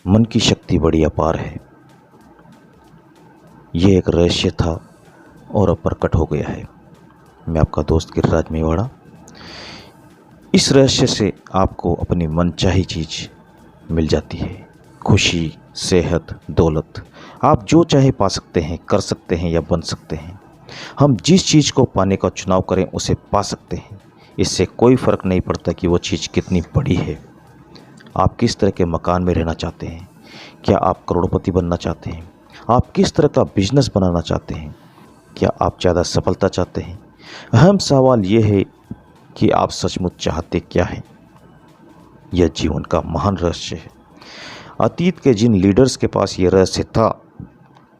मन की शक्ति बड़ी अपार है। ये एक रहस्य था और अब प्रकट हो गया है। मैं आपका दोस्त गिरिराज मेवाड़ा। इस रहस्य से आपको अपनी मनचाही चीज़ मिल जाती है। खुशी, सेहत, दौलत, आप जो चाहे पा सकते हैं, कर सकते हैं या बन सकते हैं। हम जिस चीज़ को पाने का चुनाव करें उसे पा सकते हैं। इससे कोई फ़र्क नहीं पड़ता कि वो चीज़ कितनी बड़ी है। आप किस तरह के मकान में रहना चाहते हैं? क्या आप करोड़पति बनना चाहते हैं? आप किस तरह का बिजनेस बनाना चाहते हैं? क्या आप ज़्यादा सफलता चाहते हैं? अहम सवाल ये है कि आप सचमुच चाहते क्या हैं? यह जीवन का महान रहस्य है। अतीत के जिन लीडर्स के पास ये रहस्य था,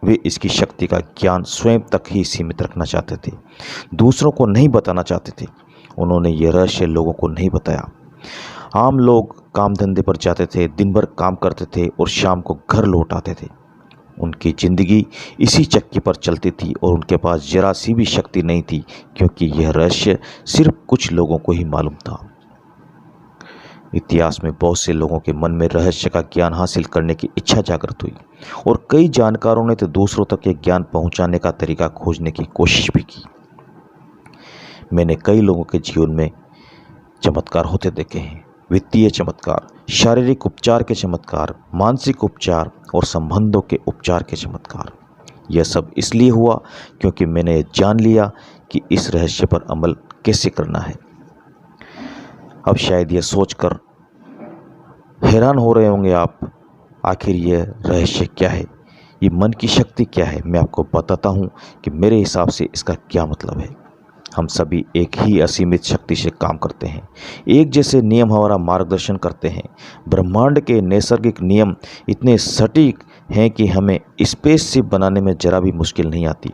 वे इसकी शक्ति का ज्ञान स्वयं तक ही सीमित रखना चाहते थे, दूसरों को नहीं बताना चाहते थे। उन्होंने ये रहस्य लोगों को नहीं बताया। आम लोग काम धंधे पर जाते थे, दिन भर काम करते थे और शाम को घर लौट आते थे। उनकी ज़िंदगी इसी चक्की पर चलती थी और उनके पास जरा सी भी शक्ति नहीं थी, क्योंकि यह रहस्य सिर्फ कुछ लोगों को ही मालूम था। इतिहास में बहुत से लोगों के मन में रहस्य का ज्ञान हासिल करने की इच्छा जागृत हुई और कई जानकारों ने तो दूसरों तक ये ज्ञान पहुंचाने का तरीका खोजने की कोशिश भी की। मैंने कई लोगों के जीवन में चमत्कार होते देखे हैं। वित्तीय चमत्कार, शारीरिक उपचार के चमत्कार, मानसिक उपचार और संबंधों के उपचार के चमत्कार। यह सब इसलिए हुआ क्योंकि मैंने जान लिया कि इस रहस्य पर अमल कैसे करना है। अब शायद यह सोचकर हैरान हो रहे होंगे आप, आखिर यह रहस्य क्या है, ये मन की शक्ति क्या है। मैं आपको बताता हूँ कि मेरे हिसाब से इसका क्या मतलब है। हम सभी एक ही असीमित शक्ति से काम करते हैं। एक जैसे नियम हमारा मार्गदर्शन करते हैं। ब्रह्मांड के नैसर्गिक नियम इतने सटीक हैं कि हमें स्पेसशिप बनाने में जरा भी मुश्किल नहीं आती।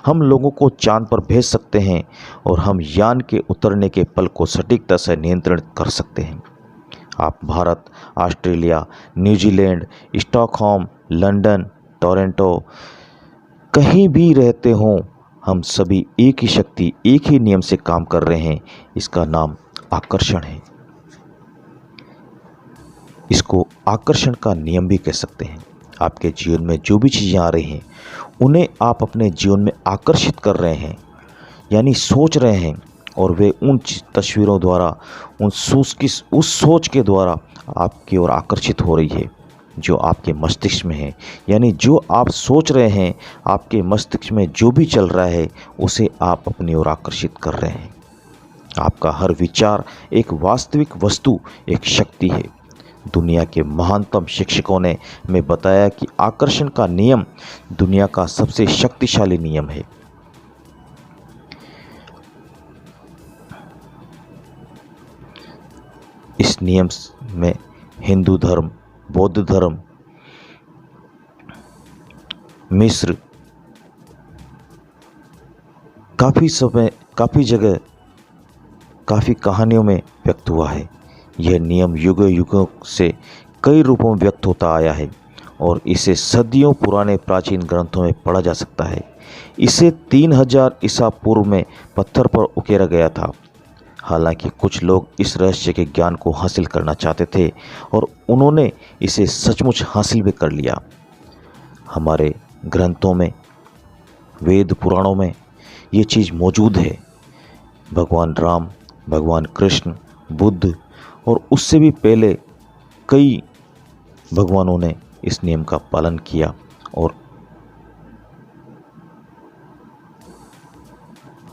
हम लोगों को चांद पर भेज सकते हैं और हम यान के उतरने के पल को सटीकता से नियंत्रित कर सकते हैं। आप Bharat, Australia, New Zealand, Stockholm, London, Toronto, कहीं भी रहते हों, हम सभी एक ही शक्ति, एक ही नियम से काम कर रहे हैं। इसका नाम आकर्षण है। इसको आकर्षण का नियम भी कह सकते हैं। आपके जीवन में जो भी चीज़ें आ रही हैं, उन्हें आप अपने जीवन में आकर्षित कर रहे हैं, यानी सोच रहे हैं, और वे उन तस्वीरों द्वारा, उस सोच के द्वारा आपकी ओर आकर्षित हो रही है जो आपके मस्तिष्क में है। यानी जो आप सोच रहे हैं, आपके मस्तिष्क में जो भी चल रहा है, उसे आप अपनी ओर आकर्षित कर रहे हैं। आपका हर विचार एक वास्तविक वस्तु, एक शक्ति है। दुनिया के महानतम शिक्षकों ने हमें बताया कि आकर्षण का नियम दुनिया का सबसे शक्तिशाली नियम है। इस नियम में हिंदू धर्म, बौद्ध धर्म, मिस्र, काफ़ी जगह, काफ़ी कहानियों में व्यक्त हुआ है। यह नियम युगों युगों से कई रूपों में व्यक्त होता आया है और इसे सदियों पुराने प्राचीन ग्रंथों में पढ़ा जा सकता है। इसे 3000 ईसा पूर्व में पत्थर पर उकेरा गया था। हालांकि कुछ लोग इस रहस्य के ज्ञान को हासिल करना चाहते थे और उन्होंने इसे सचमुच हासिल भी कर लिया। हमारे ग्रंथों में, वेद पुराणों में ये चीज़ मौजूद है। भगवान राम, भगवान कृष्ण, बुद्ध और उससे भी पहले कई भगवानों ने इस नियम का पालन किया और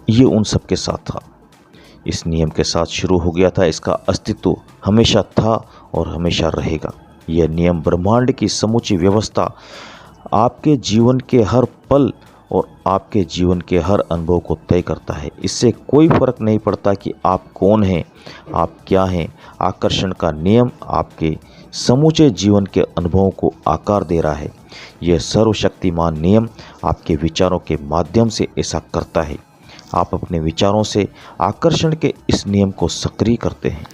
ये उन सब के साथ था। इस नियम के साथ शुरू हो गया था। इसका अस्तित्व हमेशा था और हमेशा रहेगा। यह नियम ब्रह्मांड की समूची व्यवस्था, आपके जीवन के हर पल और आपके जीवन के हर अनुभव को तय करता है। इससे कोई फर्क नहीं पड़ता कि आप कौन हैं, आप क्या हैं। आकर्षण का नियम आपके समूचे जीवन के अनुभवों को आकार दे रहा है। यह सर्वशक्तिमान नियम आपके विचारों के माध्यम से ऐसा करता है। आप अपने विचारों से आकर्षण के इस नियम को सक्रिय करते हैं।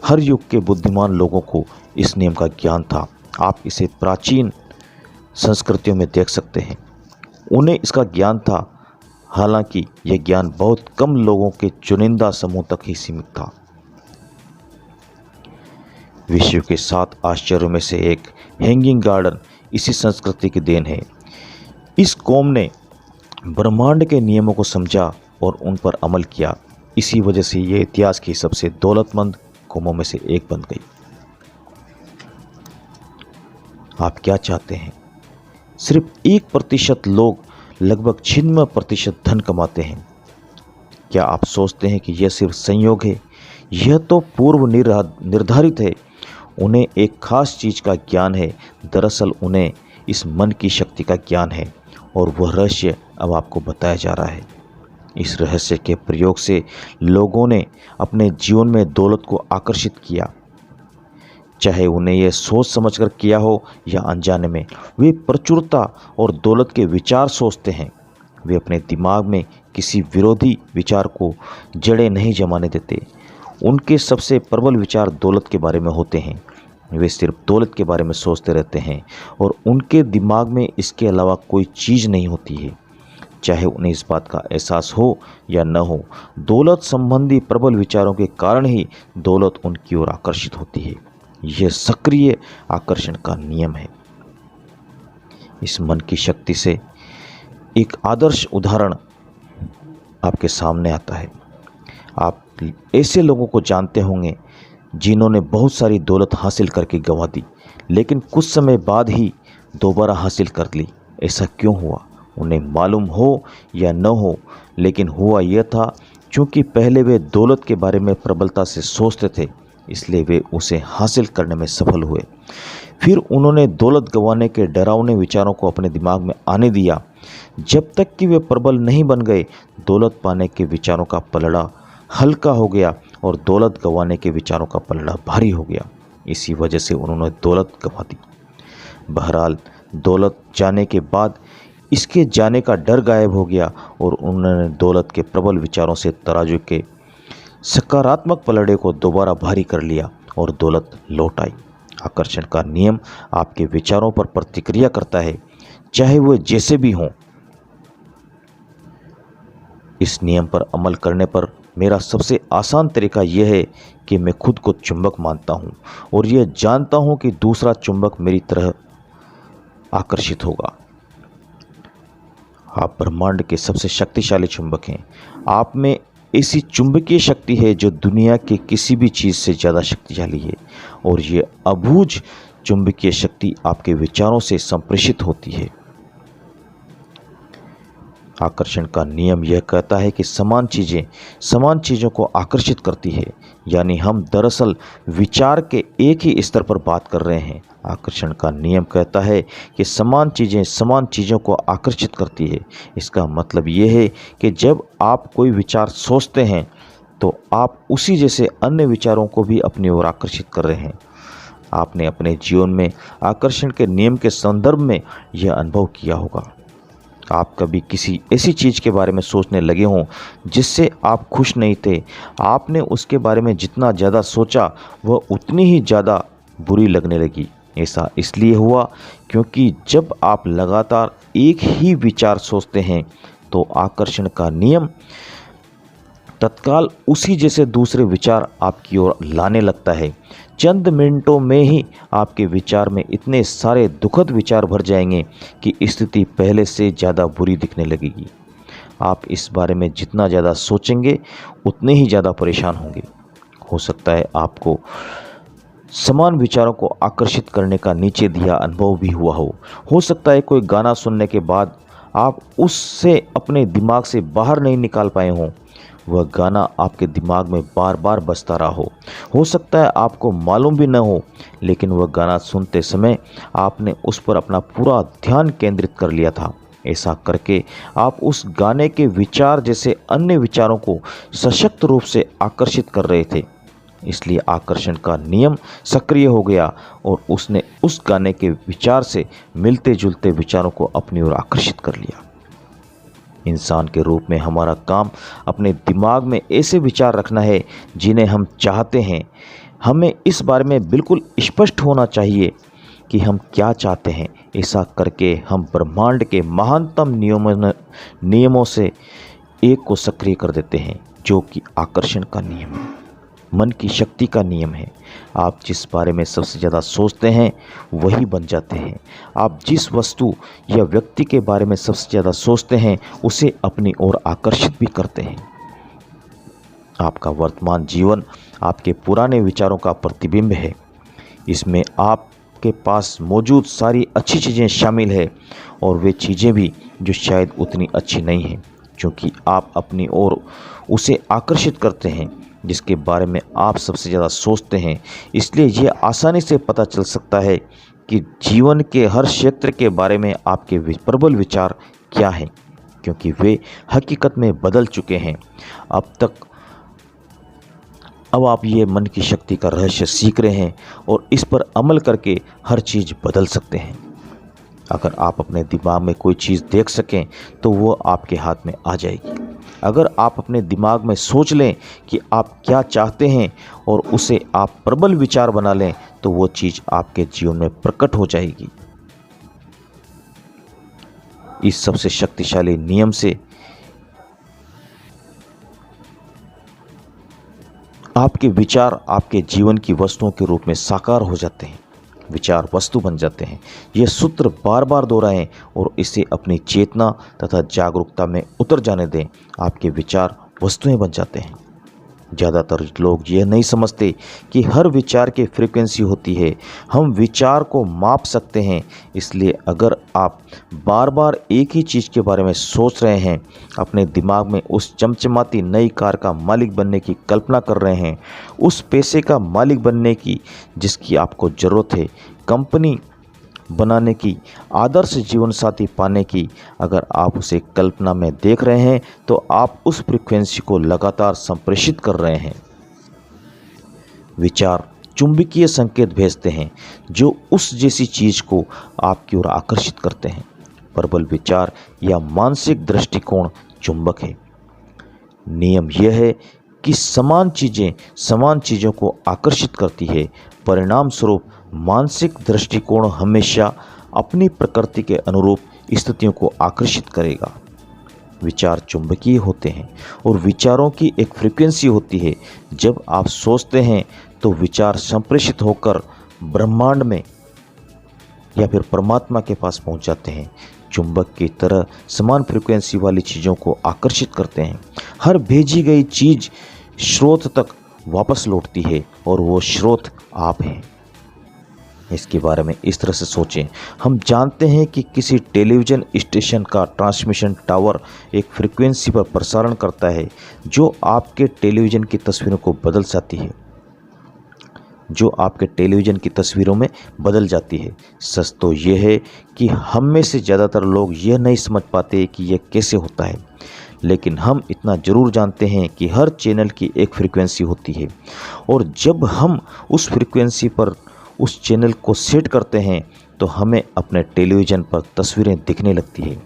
हर युग के बुद्धिमान लोगों को इस नियम का ज्ञान था। आप इसे प्राचीन संस्कृतियों में देख सकते हैं, उन्हें इसका ज्ञान था। हालांकि यह ज्ञान बहुत कम लोगों के चुनिंदा समूह तक ही सीमित था। विश्व के 7 आश्चर्यों में से एक हैंगिंग गार्डन इसी संस्कृति की देन है। इस कौम ने ब्रह्मांड के नियमों को समझा और उन पर अमल किया। इसी वजह से ये इतिहास की सबसे दौलतमंद कौमों में से एक बन गई। आप क्या चाहते हैं? सिर्फ 1% लोग लगभग 96% धन कमाते हैं। क्या आप सोचते हैं कि यह सिर्फ संयोग है? यह तो पूर्व निर्धारित है। उन्हें एक खास चीज़ का ज्ञान है। दरअसल उन्हें इस मन की शक्ति का ज्ञान है और वह रहस्य अब आपको बताया जा रहा है। इस रहस्य के प्रयोग से लोगों ने अपने जीवन में दौलत को आकर्षित किया, चाहे उन्हें यह सोच समझकर किया हो या अनजाने में। वे प्रचुरता और दौलत के विचार सोचते हैं। वे अपने दिमाग में किसी विरोधी विचार को जड़ें नहीं जमाने देते। उनके सबसे प्रबल विचार दौलत के बारे में होते हैं। वे सिर्फ दौलत के बारे में सोचते रहते हैं और उनके दिमाग में इसके अलावा कोई चीज़ नहीं होती है। चाहे उन्हें इस बात का एहसास हो या न हो, दौलत संबंधी प्रबल विचारों के कारण ही दौलत उनकी ओर आकर्षित होती है। यह सक्रिय आकर्षण का नियम है। इस मन की शक्ति से एक आदर्श उदाहरण आपके सामने आता है। आप ऐसे लोगों को जानते होंगे जिन्होंने बहुत सारी दौलत हासिल करके गंवा दी, लेकिन कुछ समय बाद ही दोबारा हासिल कर ली। ऐसा क्यों हुआ? उन्हें मालूम हो या न हो, लेकिन हुआ यह था क्योंकि पहले वे दौलत के बारे में प्रबलता से सोचते थे, इसलिए वे उसे हासिल करने में सफल हुए। फिर उन्होंने दौलत गंवाने के डरावने विचारों को अपने दिमाग में आने दिया। जब तक कि वे प्रबल नहीं बन गए, दौलत पाने के विचारों का पलड़ा हल्का हो गया और दौलत गंवाने के विचारों का पलड़ा भारी हो गया। इसी वजह से उन्होंने दौलत गंवा दी। बहरहाल दौलत जाने के बाद इसके जाने का डर गायब हो गया और उन्होंने दौलत के प्रबल विचारों से तराजू के सकारात्मक पलड़े को दोबारा भारी कर लिया और दौलत लौट आई। आकर्षण का नियम आपके विचारों पर प्रतिक्रिया करता है, चाहे वह जैसे भी हों। इस नियम पर अमल करने पर मेरा सबसे आसान तरीका यह है कि मैं खुद को चुंबक मानता हूँ और यह जानता हूँ कि दूसरा चुंबक मेरी तरह आकर्षित होगा। आप ब्रह्मांड के सबसे शक्तिशाली चुंबक हैं। आप में ऐसी चुंबकीय शक्ति है जो दुनिया के किसी भी चीज़ से ज़्यादा शक्तिशाली है और ये अबूझ चुंबकीय शक्ति आपके विचारों से संप्रेषित होती है। आकर्षण का नियम यह कहता है कि समान चीज़ों को आकर्षित करती है, यानी हम दरअसल विचार के एक ही स्तर पर बात कर रहे हैं। आकर्षण का नियम कहता है कि समान चीज़ों को आकर्षित करती है। इसका मतलब यह है कि जब आप कोई विचार सोचते हैं तो आप उसी जैसे अन्य विचारों को भी अपनी ओर आकर्षित कर रहे हैं। आपने अपने जीवन में आकर्षण के नियम के संदर्भ में यह अनुभव किया होगा। आप कभी किसी ऐसी चीज़ के बारे में सोचने लगे हों जिससे आप खुश नहीं थे। आपने उसके बारे में जितना ज़्यादा सोचा वह उतनी ही ज़्यादा बुरी लगने लगी। ऐसा इसलिए हुआ क्योंकि जब आप लगातार एक ही विचार सोचते हैं तो आकर्षण का नियम तत्काल उसी जैसे दूसरे विचार आपकी ओर लाने लगता है। चंद मिनटों में ही आपके विचार में इतने सारे दुखद विचार भर जाएंगे कि स्थिति पहले से ज़्यादा बुरी दिखने लगेगी। आप इस बारे में जितना ज़्यादा सोचेंगे उतने ही ज़्यादा परेशान होंगे। हो सकता है आपको समान विचारों को आकर्षित करने का नीचे दिया अनुभव भी हुआ हो सकता है कोई गाना सुनने के बाद आप उससे अपने दिमाग से बाहर नहीं निकाल पाए हों। वह गाना आपके दिमाग में बार बार बजता रहा हो सकता है आपको मालूम भी न हो, लेकिन वह गाना सुनते समय आपने उस पर अपना पूरा ध्यान केंद्रित कर लिया था। ऐसा करके आप उस गाने के विचार जैसे अन्य विचारों को सशक्त रूप से आकर्षित कर रहे थे। इसलिए आकर्षण का नियम सक्रिय हो गया और उसने उस गाने के विचार से मिलते जुलते विचारों को अपनी ओर आकर्षित कर लिया। इंसान के रूप में हमारा काम अपने दिमाग में ऐसे विचार रखना है जिन्हें हम चाहते हैं। हमें इस बारे में बिल्कुल स्पष्ट होना चाहिए कि हम क्या चाहते हैं। ऐसा करके हम ब्रह्मांड के महानतम नियमों से एक को सक्रिय कर देते हैं, जो कि आकर्षण का नियम है। मन की शक्ति का नियम है, आप जिस बारे में सबसे ज़्यादा सोचते हैं वही बन जाते हैं। आप जिस वस्तु या व्यक्ति के बारे में सबसे ज़्यादा सोचते हैं उसे अपनी ओर आकर्षित भी करते हैं। आपका वर्तमान जीवन आपके पुराने विचारों का प्रतिबिंब है। इसमें आपके पास मौजूद सारी अच्छी चीज़ें शामिल है और वे चीज़ें भी जो शायद उतनी अच्छी नहीं हैं, क्योंकि आप अपनी ओर उसे आकर्षित करते हैं जिसके बारे में आप सबसे ज़्यादा सोचते हैं। इसलिए यह आसानी से पता चल सकता है कि जीवन के हर क्षेत्र के बारे में आपके प्रबल विचार क्या हैं, क्योंकि वे हकीकत में बदल चुके हैं। अब आप ये मन की शक्ति का रहस्य सीख रहे हैं और इस पर अमल करके हर चीज़ बदल सकते हैं। अगर आप अपने दिमाग में कोई चीज़ देख सकें तो वो आपके हाथ में आ जाएगी। अगर आप अपने दिमाग में सोच लें कि आप क्या चाहते हैं और उसे आप प्रबल विचार बना लें तो वो चीज़ आपके जीवन में प्रकट हो जाएगी। इस सबसे शक्तिशाली नियम से आपके विचार आपके जीवन की वस्तुओं के रूप में साकार हो जाते हैं। विचार वस्तु बन जाते हैं। यह सूत्र बार बार दोहराएं और इसे अपनी चेतना तथा जागरूकता में उतर जाने दें। आपके विचार वस्तुएं बन जाते हैं। ज़्यादातर लोग यह नहीं समझते कि हर विचार की फ्रीक्वेंसी होती है। हम विचार को माप सकते हैं। इसलिए अगर आप बार बार एक ही चीज़ के बारे में सोच रहे हैं, अपने दिमाग में उस चमचमाती नई कार का मालिक बनने की कल्पना कर रहे हैं, उस पैसे का मालिक बनने की जिसकी आपको ज़रूरत है, कंपनी बनाने की, आदर्श जीवन साथी पाने की, अगर आप उसे कल्पना में देख रहे हैं तो आप उस फ्रीक्वेंसी को लगातार संप्रेषित कर रहे हैं। विचार चुंबकीय संकेत भेजते हैं जो उस जैसी चीज़ को आपकी ओर आकर्षित करते हैं। प्रबल विचार या मानसिक दृष्टिकोण चुंबक है। नियम यह है कि समान चीज़ों को आकर्षित करती है। परिणाम स्वरूप मानसिक दृष्टिकोण हमेशा अपनी प्रकृति के अनुरूप स्थितियों को आकर्षित करेगा। विचार चुंबकीय होते हैं और विचारों की एक फ्रीक्वेंसी होती है। जब आप सोचते हैं तो विचार संप्रेषित होकर ब्रह्मांड में या फिर परमात्मा के पास पहुंच जाते हैं। चुंबक की तरह समान फ्रीक्वेंसी वाली चीज़ों को आकर्षित करते हैं। हर भेजी गई चीज़ स्रोत तक वापस लौटती है और वो स्रोत आप हैं। इसके बारे में इस तरह से सोचें। हम जानते हैं कि किसी टेलीविज़न स्टेशन का ट्रांसमिशन टावर एक फ्रीक्वेंसी पर प्रसारण करता है जो आपके टेलीविज़न की तस्वीरों को बदल जाती है, जो आपके टेलीविज़न की तस्वीरों में बदल जाती है। सच तो यह है कि हम में से ज़्यादातर लोग यह नहीं समझ पाते कि यह कैसे होता है, लेकिन हम इतना ज़रूर जानते हैं कि हर चैनल की एक फ्रीक्वेंसी होती है और जब हम उस फ्रीक्वेंसी पर उस चैनल को सेट करते हैं तो हमें अपने टेलीविज़न पर तस्वीरें दिखने लगती है।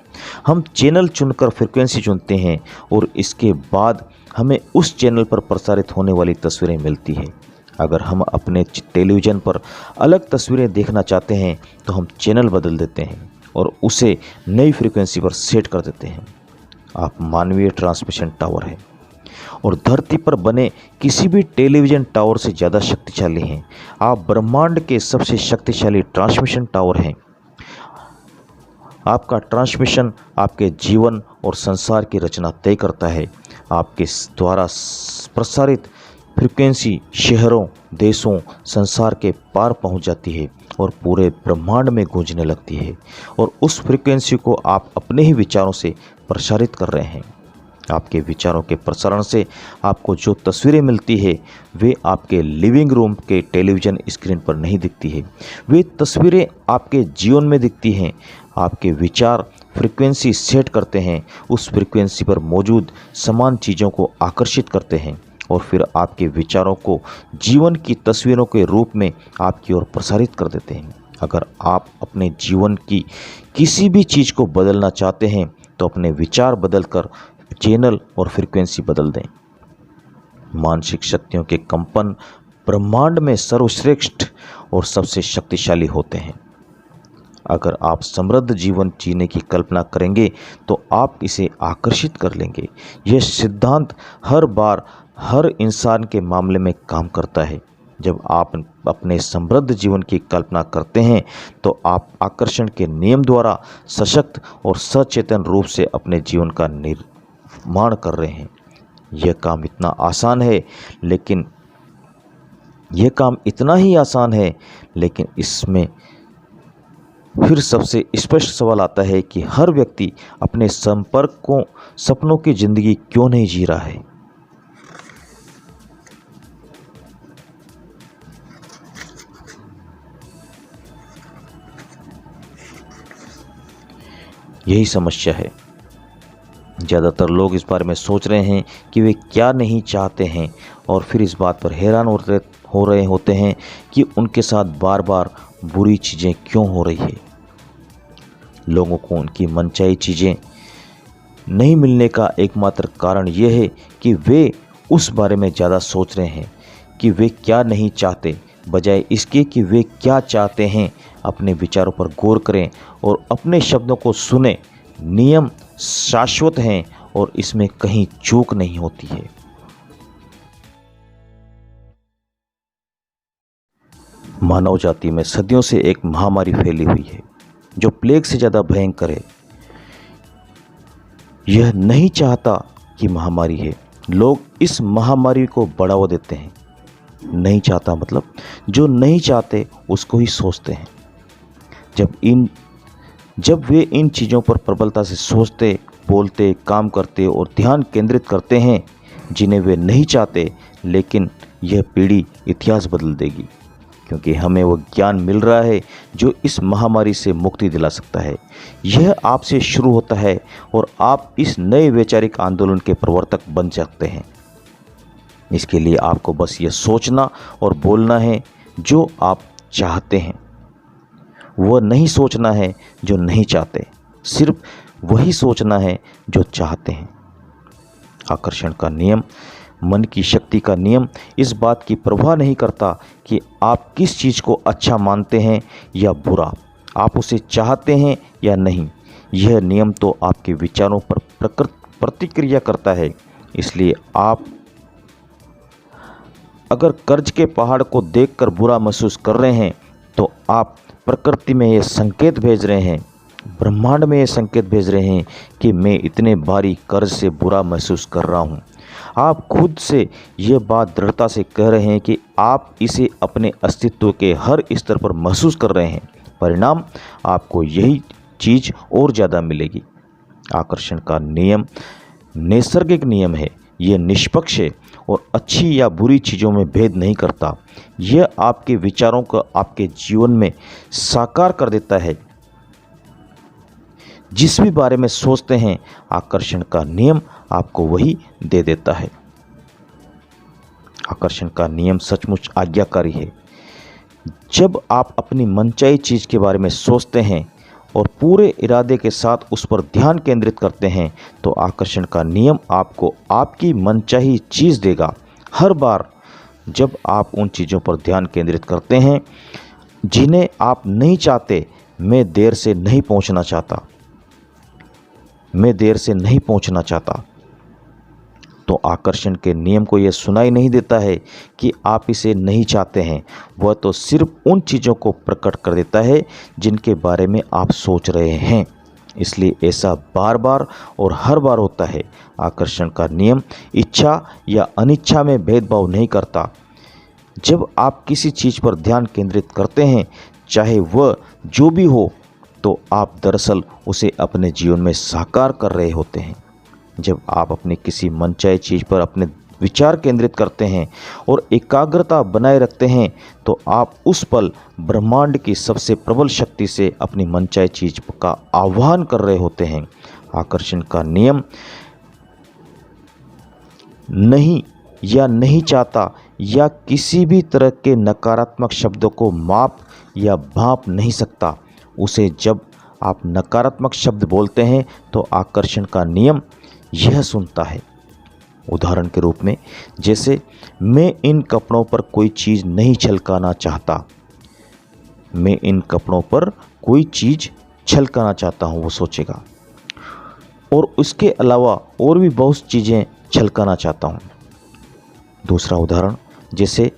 हम चैनल चुनकर फ्रीक्वेंसी चुनते हैं और इसके बाद हमें उस चैनल पर प्रसारित होने वाली तस्वीरें मिलती है। अगर हम अपने टेलीविज़न पर अलग तस्वीरें देखना चाहते हैं तो हम चैनल बदल देते हैं और उसे नई फ्रीक्वेंसी पर सेट कर देते हैं। आप मानवीय ट्रांसमिशन टावर है और धरती पर बने किसी भी टेलीविज़न टावर से ज़्यादा शक्तिशाली हैं। आप ब्रह्मांड के सबसे शक्तिशाली ट्रांसमिशन टावर हैं। आपका ट्रांसमिशन आपके जीवन और संसार की रचना तय करता है। आपके द्वारा प्रसारित फ्रीक्वेंसी शहरों, देशों, संसार के पार पहुंच जाती है और पूरे ब्रह्मांड में गूंजने लगती है और उस फ्रीक्वेंसी को आप अपने ही विचारों से प्रसारित कर रहे हैं। आपके विचारों के प्रसारण से आपको जो तस्वीरें मिलती है वे आपके लिविंग रूम के टेलीविज़न स्क्रीन पर नहीं दिखती है। वे तस्वीरें आपके जीवन में दिखती हैं। आपके विचार फ्रीक्वेंसी सेट करते हैं, उस फ्रीक्वेंसी पर मौजूद समान चीज़ों को आकर्षित करते हैं और फिर आपके विचारों को जीवन की तस्वीरों के रूप में आपकी ओर प्रसारित कर देते हैं। अगर आप अपने जीवन की किसी भी चीज़ को बदलना चाहते हैं तो अपने विचार बदलकर चैनल और फ्रीक्वेंसी बदल दें। मानसिक शक्तियों के कंपन ब्रह्मांड में सर्वश्रेष्ठ और सबसे शक्तिशाली होते हैं। अगर आप समृद्ध जीवन जीने की कल्पना करेंगे तो आप इसे आकर्षित कर लेंगे। यह सिद्धांत हर बार हर इंसान के मामले में काम करता है। जब आप अपने समृद्ध जीवन की कल्पना करते हैं तो आप आकर्षण के नियम द्वारा सशक्त और सचेतन रूप से अपने जीवन का निर्माण कर रहे हैं। यह काम इतना आसान है, लेकिन यह काम इतना ही आसान है, लेकिन इसमें फिर सबसे स्पष्ट सवाल आता है कि हर व्यक्ति अपने सपनों की जिंदगी क्यों नहीं जी रहा है। यही समस्या है। ज़्यादातर लोग इस बारे में सोच रहे हैं कि वे क्या नहीं चाहते हैं, और फिर इस बात पर हैरान हो रहे होते हैं कि उनके साथ बार बार बुरी चीज़ें क्यों हो रही है। लोगों को उनकी मनचाही चीज़ें नहीं मिलने का एकमात्र कारण यह है कि वे उस बारे में ज़्यादा सोच रहे हैं कि वे क्या नहीं चाहते, बजाय इसके कि वे क्या चाहते हैं। अपने विचारों पर गौर करें और अपने शब्दों को सुने। नियम शाश्वत हैं और इसमें कहीं चूक नहीं होती है। मानव जाति में सदियों से एक महामारी फैली हुई है जो प्लेग से ज़्यादा भयंकर है। यह नहीं चाहता कि महामारी है, लोग इस महामारी को बढ़ावा देते हैं। नहीं चाहता मतलब जो नहीं चाहते उसको ही सोचते हैं। जब वे इन चीज़ों पर प्रबलता से सोचते, बोलते, काम करते और ध्यान केंद्रित करते हैं जिन्हें वे नहीं चाहते, लेकिन यह पीढ़ी इतिहास बदल देगी, क्योंकि हमें वो ज्ञान मिल रहा है जो इस महामारी से मुक्ति दिला सकता है। यह आपसे शुरू होता है और आप इस नए वैचारिक आंदोलन के प्रवर्तक बन सकते हैं। इसके लिए आपको बस ये सोचना और बोलना है जो आप चाहते हैं। वह नहीं सोचना है जो नहीं चाहते, सिर्फ वही सोचना है जो चाहते हैं। आकर्षण का नियम, मन की शक्ति का नियम इस बात की परवाह नहीं करता कि आप किस चीज़ को अच्छा मानते हैं या बुरा, आप उसे चाहते हैं या नहीं। यह नियम तो आपके विचारों पर प्रतिक्रिया करता है। इसलिए आप अगर कर्ज के पहाड़ को देखकर बुरा महसूस कर रहे हैं तो आप प्रकृति में ये संकेत भेज रहे हैं, ब्रह्मांड में ये संकेत भेज रहे हैं कि मैं इतने भारी कर्ज से बुरा महसूस कर रहा हूँ। आप खुद से ये बात दृढ़ता से कह रहे हैं कि आप इसे अपने अस्तित्व के हर स्तर पर महसूस कर रहे हैं। परिणाम आपको यही चीज़ और ज़्यादा मिलेगी। आकर्षण का नियम नैसर्गिक नियम है। यह निष्पक्ष है और अच्छी या बुरी चीज़ों में भेद नहीं करता। यह आपके विचारों को आपके जीवन में साकार कर देता है। जिस भी बारे में सोचते हैं, आकर्षण का नियम आपको वही दे देता है। आकर्षण का नियम सचमुच आज्ञाकारी है। जब आप अपनी मनचाही चीज़ के बारे में सोचते हैं और पूरे इरादे के साथ उस पर ध्यान केंद्रित करते हैं तो आकर्षण का नियम आपको आपकी मनचाही चीज़ देगा। हर बार जब आप उन चीज़ों पर ध्यान केंद्रित करते हैं जिन्हें आप नहीं चाहते, मैं देर से नहीं पहुंचना चाहता, तो आकर्षण के नियम को यह सुनाई नहीं देता है कि आप इसे नहीं चाहते हैं। वह तो सिर्फ उन चीज़ों को प्रकट कर देता है जिनके बारे में आप सोच रहे हैं। इसलिए ऐसा बार बार और हर बार होता है। आकर्षण का नियम इच्छा या अनिच्छा में भेदभाव नहीं करता। जब आप किसी चीज़ पर ध्यान केंद्रित करते हैं, चाहे वह जो भी हो, तो आप दरअसल उसे अपने जीवन में साकार कर रहे होते हैं। जब आप अपनी किसी मनचाही चीज़ पर अपने विचार केंद्रित करते हैं और एकाग्रता बनाए रखते हैं तो आप उस पल ब्रह्मांड की सबसे प्रबल शक्ति से अपनी मनचाही चीज़ का आह्वान कर रहे होते हैं। आकर्षण का नियम नहीं चाहता या किसी भी तरह के नकारात्मक शब्दों को माप या भांप नहीं सकता। उसे जब आप नकारात्मक शब्द बोलते हैं तो आकर्षण का नियम यह सुनता है। उदाहरण के रूप में, जैसे मैं इन कपड़ों पर कोई चीज़ नहीं छलकाना चाहता, मैं इन कपड़ों पर कोई चीज़ छलकाना चाहता हूँ, वो सोचेगा, और उसके अलावा और भी बहुत चीज़ें छलकाना चाहता हूँ। दूसरा उदाहरण, जैसे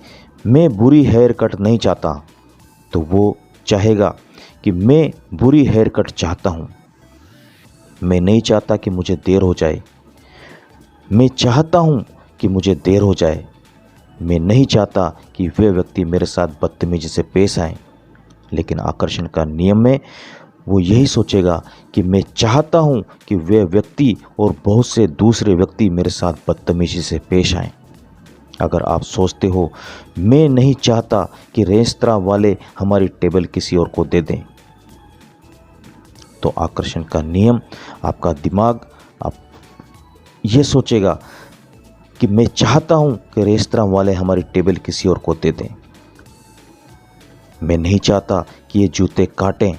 मैं बुरी हेयर कट नहीं चाहता, तो वो चाहेगा कि मैं बुरी हेयर कट चाहता हूँ। मैं नहीं चाहता कि मुझे देर हो जाए, मैं चाहता हूँ कि मुझे देर हो जाए। मैं नहीं चाहता कि वे व्यक्ति मेरे साथ बदतमीजी से पेश आएं। लेकिन आकर्षण का नियम में वो यही सोचेगा कि मैं चाहता हूँ कि वे व्यक्ति और बहुत से दूसरे व्यक्ति मेरे साथ बदतमीजी से पेश आएं। अगर आप सोचते हो मैं नहीं चाहता कि रेस्तरां वाले हमारी टेबल किसी और को दे दें, तो आकर्षण का नियम, आपका दिमाग आप ये सोचेगा कि मैं चाहता हूं कि रेस्तरां वाले हमारी टेबल किसी और को दे दें। मैं नहीं चाहता कि ये जूते काटें,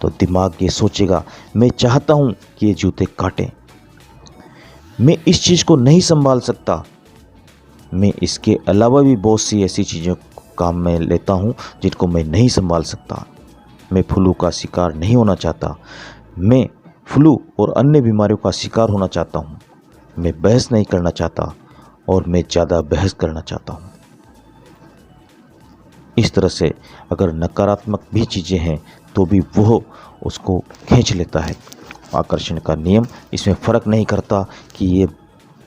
तो दिमाग ये सोचेगा मैं चाहता हूं कि ये जूते काटें। मैं इस चीज़ को नहीं संभाल सकता, मैं इसके अलावा भी बहुत सी ऐसी चीज़ों को काम में लेता हूं जिनको मैं नहीं संभाल सकता। मैं फ्लू का शिकार नहीं होना चाहता, मैं फ्लू और अन्य बीमारियों का शिकार होना चाहता हूं। मैं बहस नहीं करना चाहता और मैं ज़्यादा बहस करना चाहता हूं। इस तरह से अगर नकारात्मक भी चीज़ें हैं तो भी वो उसको खींच लेता है। आकर्षण का नियम इसमें फ़र्क नहीं करता कि ये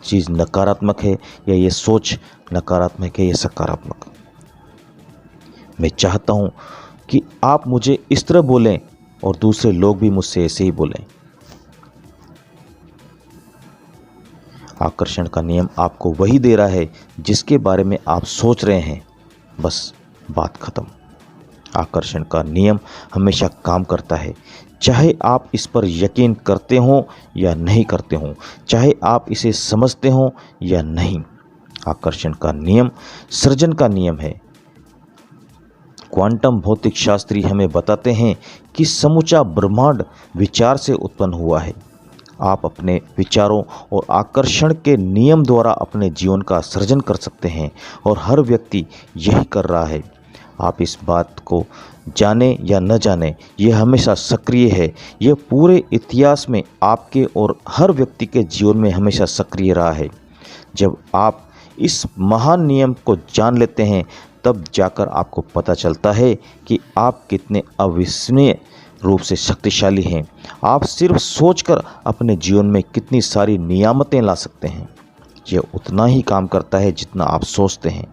चीज़ नकारात्मक है या ये सोच नकारात्मक है या सकारात्मक। मैं चाहता हूँ कि आप मुझे इस तरह बोलें और दूसरे लोग भी मुझसे ऐसे ही बोलें। आकर्षण का नियम आपको वही दे रहा है जिसके बारे में आप सोच रहे हैं, बस बात खत्म। आकर्षण का नियम हमेशा काम करता है, चाहे आप इस पर यकीन करते हो या नहीं करते हो, चाहे आप इसे समझते हो या नहीं। आकर्षण का नियम सृजन का नियम है। क्वांटम भौतिक शास्त्री हमें बताते हैं कि समूचा ब्रह्मांड विचार से उत्पन्न हुआ है। आप अपने विचारों और आकर्षण के नियम द्वारा अपने जीवन का सृजन कर सकते हैं और हर व्यक्ति यही कर रहा है। आप इस बात को जाने या न जाने, यह हमेशा सक्रिय है। यह पूरे इतिहास में आपके और हर व्यक्ति के जीवन में हमेशा सक्रिय रहा है। जब आप इस महान नियम को जान लेते हैं तब जाकर आपको पता चलता है कि आप कितने अविश्वसनीय रूप से शक्तिशाली हैं। आप सिर्फ सोचकर अपने जीवन में कितनी सारी नियामतें ला सकते हैं। यह उतना ही काम करता है जितना आप सोचते हैं।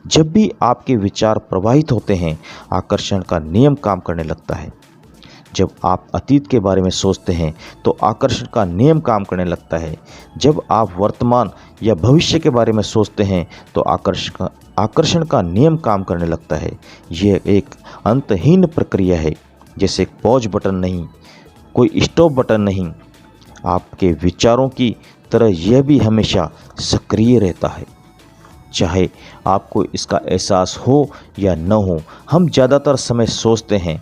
जब भी आपके विचार प्रवाहित होते हैं, आकर्षण का नियम काम करने लगता है। जब आप अतीत के बारे में सोचते हैं तो आकर्षण का नियम काम करने लगता है। जब आप वर्तमान या भविष्य के बारे में सोचते हैं तो आकर्षण का नियम काम करने लगता है। यह एक अंतहीन प्रक्रिया है, जैसे पॉज बटन नहीं, कोई स्टॉप बटन नहीं। आपके विचारों की तरह यह भी हमेशा सक्रिय रहता है, चाहे आपको इसका एहसास हो या न हो। हम ज़्यादातर समय सोचते हैं।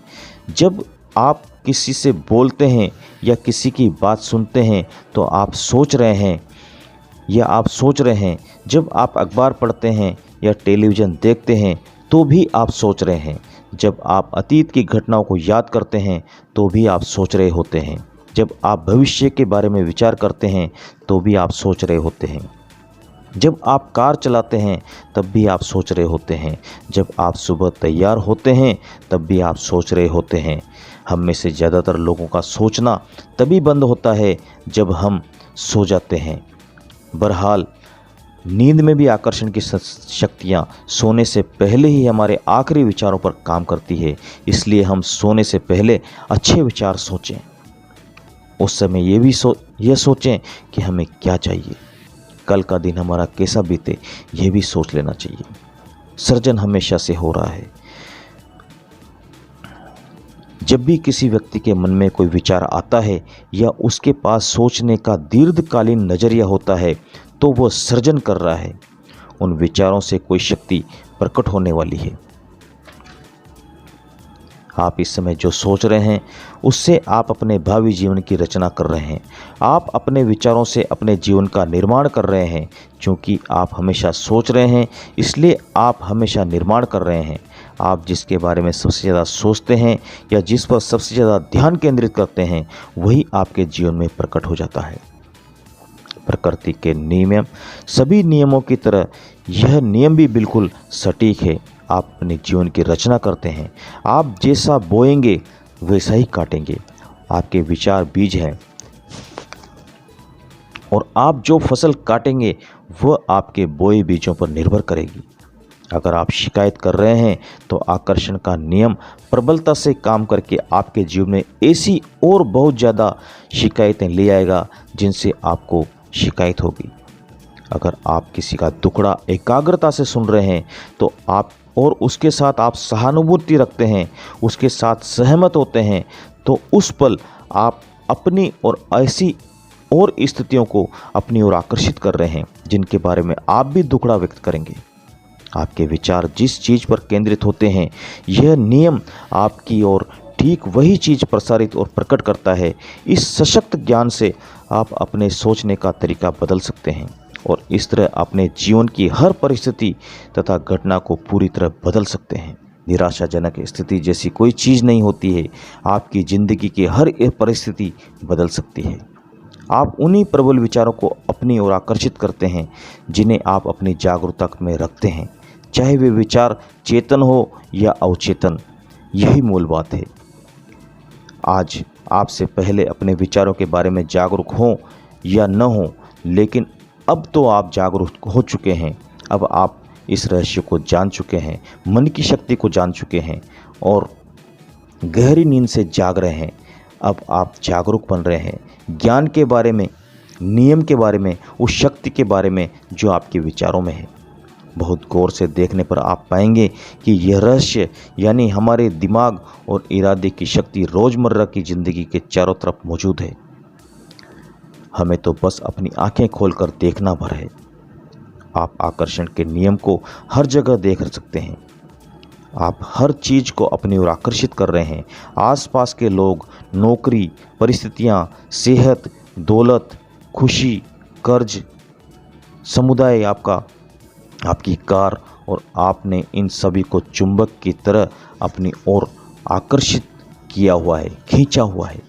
जब आप किसी से बोलते हैं या किसी की बात सुनते हैं तो आप सोच रहे हैं या आप सोच रहे हैं। जब आप अखबार पढ़ते हैं या टेलीविज़न देखते हैं तो भी आप सोच रहे हैं। जब आप अतीत की घटनाओं को याद करते हैं तो भी आप सोच रहे होते हैं। जब आप भविष्य के बारे में विचार करते हैं तो भी आप सोच रहे होते हैं। जब आप कार चलाते हैं तब भी आप सोच रहे होते हैं। जब आप सुबह तैयार होते हैं तब भी आप सोच रहे होते हैं। हम में से ज़्यादातर लोगों का सोचना तभी बंद होता है जब हम सो जाते हैं। बहरहाल नींद में भी आकर्षण की शक्तियाँ सोने से पहले ही हमारे आखिरी विचारों पर काम करती है। इसलिए हम सोने से पहले अच्छे विचार सोचें। उस समय ये सोचें कि हमें क्या चाहिए, कल का दिन हमारा कैसा बीते, यह भी सोच लेना चाहिए। सृजन हमेशा से हो रहा है। जब भी किसी व्यक्ति के मन में कोई विचार आता है या उसके पास सोचने का दीर्घकालीन नज़रिया होता है तो वह सृजन कर रहा है। उन विचारों से कोई शक्ति प्रकट होने वाली है। आप इस समय जो सोच रहे हैं उससे आप अपने भावी जीवन की रचना कर रहे हैं। आप अपने विचारों से अपने जीवन का निर्माण कर रहे हैं। क्योंकि आप हमेशा सोच रहे हैं इसलिए आप हमेशा निर्माण कर रहे हैं। आप जिसके बारे में सबसे ज़्यादा सोचते हैं या जिस पर सबसे ज़्यादा ध्यान केंद्रित करते हैं वही आपके जीवन में प्रकट हो जाता है। प्रकृति के नियम सभी नियमों की तरह यह नियम भी बिल्कुल सटीक है। आप अपने जीवन की रचना करते हैं। आप जैसा बोएंगे वैसा ही काटेंगे। आपके विचार बीज हैं और आप जो फसल काटेंगे वह आपके बोए बीजों पर निर्भर करेगी। अगर आप शिकायत कर रहे हैं तो आकर्षण का नियम प्रबलता से काम करके आपके जीवन में ऐसी और बहुत ज़्यादा शिकायतें ले आएगा जिनसे आपको शिकायत होगी। अगर आप किसी का दुखड़ा एकाग्रता से सुन रहे हैं तो आप और उसके साथ आप सहानुभूति रखते हैं, उसके साथ सहमत होते हैं, तो उस पल आप अपनी और ऐसी और स्थितियों को अपनी ओर आकर्षित कर रहे हैं जिनके बारे में आप भी दुखड़ा व्यक्त करेंगे। आपके विचार जिस चीज़ पर केंद्रित होते हैं यह नियम आपकी ओर ठीक वही चीज़ प्रसारित और प्रकट करता है। इस सशक्त ज्ञान से आप अपने सोचने का तरीका बदल सकते हैं और इस तरह अपने जीवन की हर परिस्थिति तथा घटना को पूरी तरह बदल सकते हैं। निराशाजनक स्थिति जैसी कोई चीज़ नहीं होती है। आपकी ज़िंदगी की हर एक परिस्थिति बदल सकती है। आप उन्हीं प्रबल विचारों को अपनी ओर आकर्षित करते हैं जिन्हें आप अपनी जागरूकता में रखते हैं, चाहे वे विचार चेतन हो या अवचेतन। यही मूल बात है। आज आपसे पहले अपने विचारों के बारे में जागरूक हों या न हों, लेकिन अब तो आप जागरूक हो चुके हैं। अब आप इस रहस्य को जान चुके हैं, मन की शक्ति को जान चुके हैं और गहरी नींद से जाग रहे हैं। अब आप जागरूक बन रहे हैं ज्ञान के बारे में, नियम के बारे में, उस शक्ति के बारे में जो आपके विचारों में है। बहुत गौर से देखने पर आप पाएंगे कि यह रहस्य यानी हमारे दिमाग और इरादे की शक्ति रोज़मर्रा की ज़िंदगी के चारों तरफ मौजूद है। हमें तो बस अपनी आंखें खोलकर देखना भर है। आप आकर्षण के नियम को हर जगह देख सकते हैं। आप हर चीज़ को अपनी ओर आकर्षित कर रहे हैं। आसपास के लोग, नौकरी, परिस्थितियां, सेहत, दौलत, खुशी, कर्ज, समुदाय, आपकी कार, और आपने इन सभी को चुंबक की तरह अपनी ओर आकर्षित किया हुआ है, खींचा हुआ है।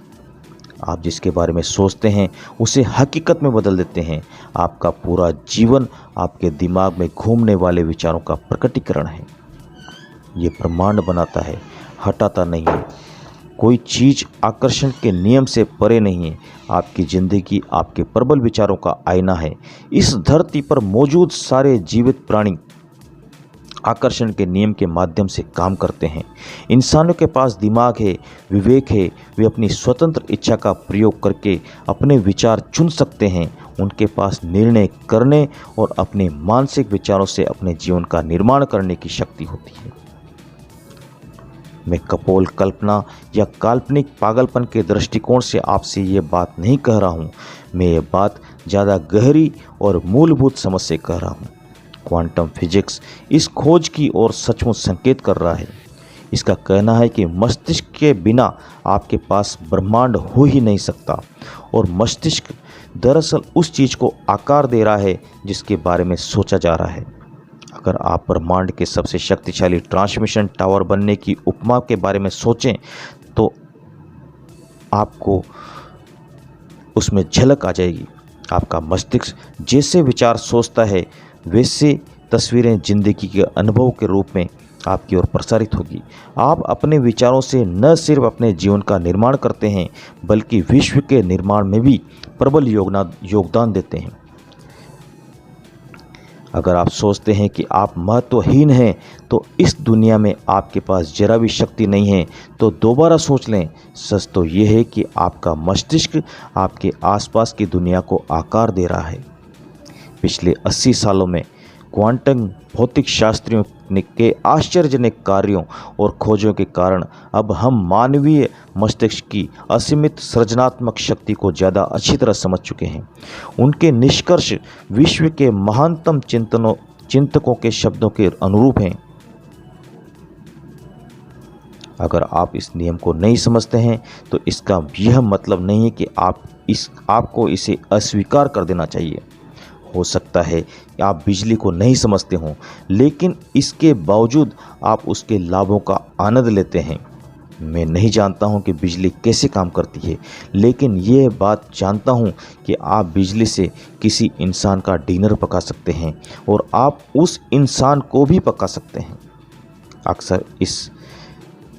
आप जिसके बारे में सोचते हैं उसे हकीकत में बदल देते हैं। आपका पूरा जीवन आपके दिमाग में घूमने वाले विचारों का प्रकटीकरण है। ये ब्रह्मांड बनाता है, हटाता नहीं है। कोई चीज़ आकर्षण के नियम से परे नहीं है। आपकी ज़िंदगी आपके प्रबल विचारों का आईना है। इस धरती पर मौजूद सारे जीवित प्राणी आकर्षण के नियम के माध्यम से काम करते हैं। इंसानों के पास दिमाग है, विवेक है। वे अपनी स्वतंत्र इच्छा का प्रयोग करके अपने विचार चुन सकते हैं। उनके पास निर्णय करने और अपने मानसिक विचारों से अपने जीवन का निर्माण करने की शक्ति होती है। मैं कपोल कल्पना या काल्पनिक पागलपन के दृष्टिकोण से आपसे ये बात नहीं कह रहा हूँ। मैं ये बात ज़्यादा गहरी और मूलभूत समझ से कह रहा हूँ। क्वांटम फिजिक्स इस खोज की ओर सचमुच संकेत कर रहा है। इसका कहना है कि मस्तिष्क के बिना आपके पास ब्रह्मांड हो ही नहीं सकता, और मस्तिष्क दरअसल उस चीज़ को आकार दे रहा है जिसके बारे में सोचा जा रहा है। अगर आप ब्रह्मांड के सबसे शक्तिशाली ट्रांसमिशन टावर बनने की उपमा के बारे में सोचें तो आपको उसमें झलक आ जाएगी। आपका मस्तिष्क जैसे विचार सोचता है वैसे तस्वीरें जिंदगी के अनुभव के रूप में आपकी ओर प्रसारित होगी। आप अपने विचारों से न सिर्फ अपने जीवन का निर्माण करते हैं बल्कि विश्व के निर्माण में भी प्रबल योगदान देते हैं। अगर आप सोचते हैं कि आप महत्वहीन हैं तो इस दुनिया में आपके पास जरा भी शक्ति नहीं है तो दोबारा सोच लें। सच तो यह है कि आपका मस्तिष्क आपके आसपास की दुनिया को आकार दे रहा है। पिछले 80 सालों में क्वांटम भौतिक शास्त्रियों के आश्चर्यजनक कार्यों और खोजों के कारण अब हम मानवीय मस्तिष्क की असीमित सृजनात्मक शक्ति को ज़्यादा अच्छी तरह समझ चुके हैं। उनके निष्कर्ष विश्व के महानतम चिंतकों के शब्दों के अनुरूप हैं। अगर आप इस नियम को नहीं समझते हैं तो इसका यह मतलब नहीं है कि आपको इसे अस्वीकार कर देना चाहिए। हो सकता है कि आप बिजली को नहीं समझते हों, लेकिन इसके बावजूद आप उसके लाभों का आनंद लेते हैं। मैं नहीं जानता हूं कि बिजली कैसे काम करती है, लेकिन यह बात जानता हूं कि आप बिजली से किसी इंसान का डिनर पका सकते हैं और आप उस इंसान को भी पका सकते हैं। अक्सर इस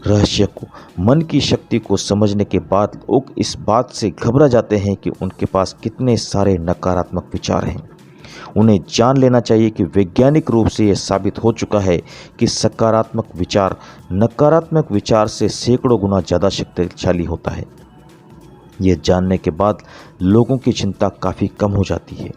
रहस्य को, मन की शक्ति को समझने के बाद लोग इस बात से घबरा जाते हैं कि उनके पास कितने सारे नकारात्मक विचार हैं। उन्हें जान लेना चाहिए कि वैज्ञानिक रूप से यह साबित हो चुका है कि सकारात्मक विचार नकारात्मक विचार से सैकड़ों गुना ज़्यादा शक्तिशाली होता है। यह जानने के बाद लोगों की चिंता काफ़ी कम हो जाती है।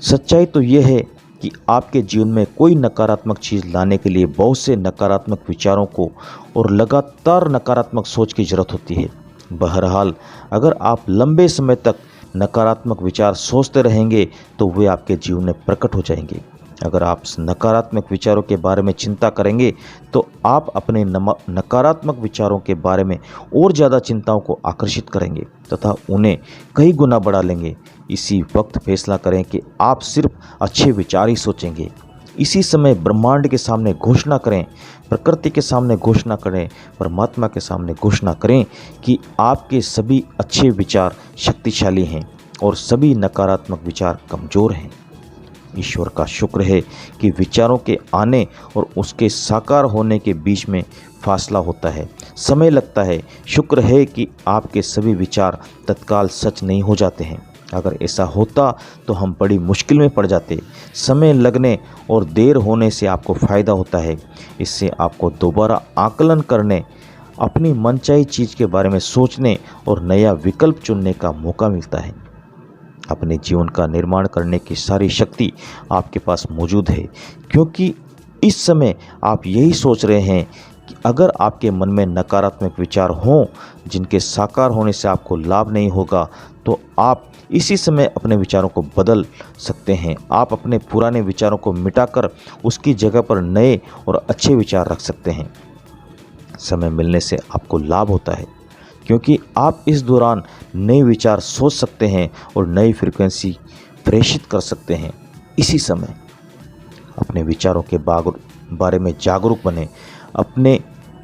सच्चाई तो यह है कि आपके जीवन में कोई नकारात्मक चीज़ लाने के लिए बहुत से नकारात्मक विचारों को और लगातार नकारात्मक सोच की ज़रूरत होती है। बहरहाल, अगर आप लंबे समय तक नकारात्मक विचार सोचते रहेंगे तो वे आपके जीवन में प्रकट हो जाएंगे। अगर आप नकारात्मक विचारों के बारे में चिंता करेंगे तो आप अपने नकारात्मक विचारों के बारे में और ज़्यादा चिंताओं को आकर्षित करेंगे तथा उन्हें कई गुना बढ़ा लेंगे। इसी वक्त फैसला करें कि आप सिर्फ अच्छे विचार ही सोचेंगे। इसी समय ब्रह्मांड के सामने घोषणा करें, प्रकृति के सामने घोषणा करें, परमात्मा के सामने घोषणा करें कि आपके सभी अच्छे विचार शक्तिशाली हैं और सभी नकारात्मक विचार कमज़ोर हैं। ईश्वर का शुक्र है कि विचारों के आने और उसके साकार होने के बीच में फासला होता है, समय लगता है। शुक्र है कि आपके सभी विचार तत्काल सच नहीं हो जाते हैं। अगर ऐसा होता तो हम बड़ी मुश्किल में पड़ जाते। समय लगने और देर होने से आपको फ़ायदा होता है। इससे आपको दोबारा आकलन करने, अपनी मनचाही चीज़ के बारे में सोचने और नया विकल्प चुनने का मौका मिलता है। अपने जीवन का निर्माण करने की सारी शक्ति आपके पास मौजूद है, क्योंकि इस समय आप यही सोच रहे हैं कि अगर आपके मन में नकारात्मक विचार हों जिनके साकार होने से आपको लाभ नहीं होगा, तो आप इसी समय अपने विचारों को बदल सकते हैं। आप अपने पुराने विचारों को मिटाकर उसकी जगह पर नए और अच्छे विचार रख सकते हैं। समय मिलने से आपको लाभ होता है, क्योंकि आप इस दौरान नए विचार सोच सकते हैं और नई फ्रीक्वेंसी प्रेषित कर सकते हैं। इसी समय अपने विचारों के बारे में जागरूक बने, अपने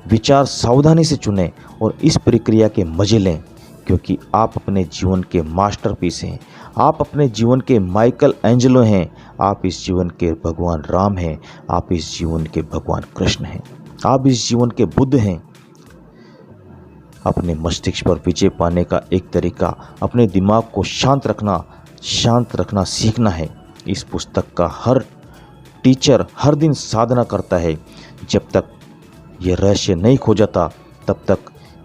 विचार सावधानी से चुनें और इस प्रक्रिया के मजे लें, क्योंकि आप अपने जीवन के मास्टरपीस हैं। आप अपने जीवन के माइकल एंजेलो हैं। आप इस जीवन के भगवान राम हैं। आप इस जीवन के भगवान कृष्ण हैं। आप इस जीवन के बुद्ध हैं। अपने मस्तिष्क पर विजय पाने का एक तरीका अपने दिमाग को शांत रखना सीखना है। इस पुस्तक का हर टीचर हर दिन साधना करता है। जब तक यह रहस्य नहीं खो जाता, तब तक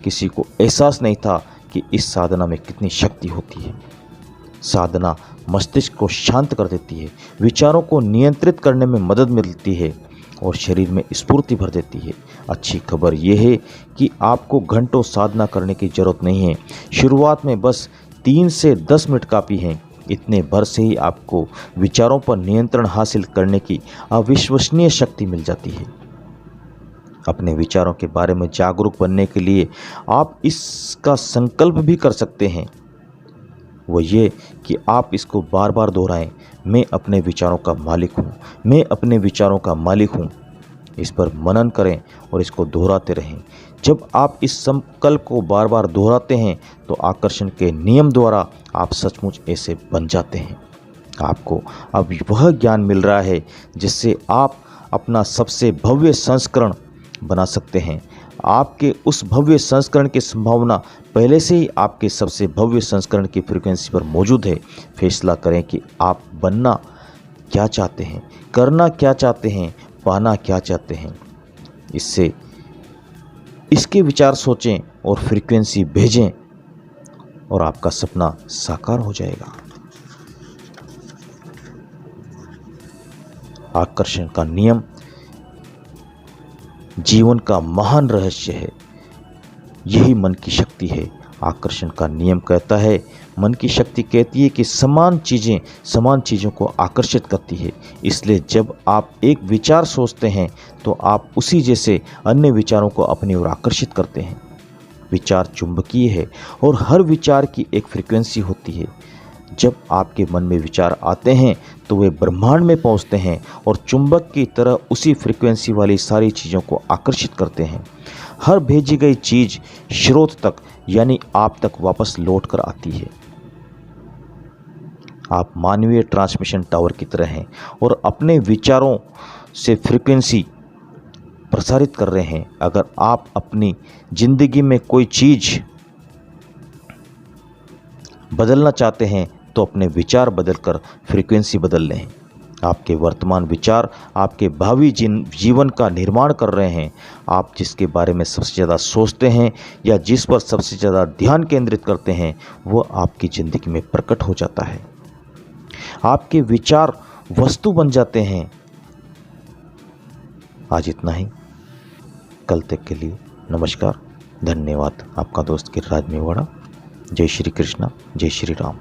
किसी को एहसास नहीं था कि इस साधना में कितनी शक्ति होती है। साधना मस्तिष्क को शांत कर देती है, विचारों को नियंत्रित करने में मदद मिलती है और शरीर में स्फूर्ति भर देती है। अच्छी खबर यह है कि आपको घंटों साधना करने की ज़रूरत नहीं है। शुरुआत में बस 3 से 10 मिनट काफ़ी हैं। इतने भर से ही आपको विचारों पर नियंत्रण हासिल करने की अविश्वसनीय शक्ति मिल जाती है। अपने विचारों के बारे में जागरूक बनने के लिए आप इसका संकल्प भी कर सकते हैं। वो ये कि आप इसको बार बार दोहराएं, मैं अपने विचारों का मालिक हूँ, मैं अपने विचारों का मालिक हूँ। इस पर मनन करें और इसको दोहराते रहें। जब आप इस संकल्प को बार बार दोहराते हैं तो आकर्षण के नियम द्वारा आप सचमुच ऐसे बन जाते हैं। आपको अब वह ज्ञान मिल रहा है जिससे आप अपना सबसे भव्य संस्करण बना सकते हैं। आपके उस भव्य संस्करण की संभावना पहले से ही आपके सबसे भव्य संस्करण की फ्रीक्वेंसी पर मौजूद है। फैसला करें कि आप बनना क्या चाहते हैं, करना क्या चाहते हैं, पाना क्या चाहते हैं। इसके विचार सोचें और फ्रीक्वेंसी भेजें और आपका सपना साकार हो जाएगा। आकर्षण का नियम जीवन का महान रहस्य है। यही मन की शक्ति है। आकर्षण का नियम कहता है, मन की शक्ति कहती है कि समान चीज़ों को आकर्षित करती है। इसलिए जब आप एक विचार सोचते हैं तो आप उसी जैसे अन्य विचारों को अपनी ओर आकर्षित करते हैं। विचार चुंबकीय है और हर विचार की एक फ्रीक्वेंसी होती है। जब आपके मन में विचार आते हैं तो वे ब्रह्मांड में पहुंचते हैं और चुंबक की तरह उसी फ्रीक्वेंसी वाली सारी चीज़ों को आकर्षित करते हैं। हर भेजी गई चीज़ स्रोत तक यानी आप तक वापस लौट कर आती है। आप मानवीय ट्रांसमिशन टावर की तरह हैं और अपने विचारों से फ्रीक्वेंसी प्रसारित कर रहे हैं। अगर आप अपनी ज़िंदगी में कोई चीज़ बदलना चाहते हैं तो अपने विचार बदलकर फ्रीक्वेंसी बदल लें। आपके वर्तमान विचार आपके भावी जीवन का निर्माण कर रहे हैं। आप जिसके बारे में सबसे ज़्यादा सोचते हैं या जिस पर सबसे ज़्यादा ध्यान केंद्रित करते हैं वो आपकी ज़िंदगी में प्रकट हो जाता है। आपके विचार वस्तु बन जाते हैं। आज इतना ही। कल तक के लिए नमस्कार, धन्यवाद। आपका दोस्त गिरिराज मेवाड़ा। जय श्री कृष्णा, जय श्री राम।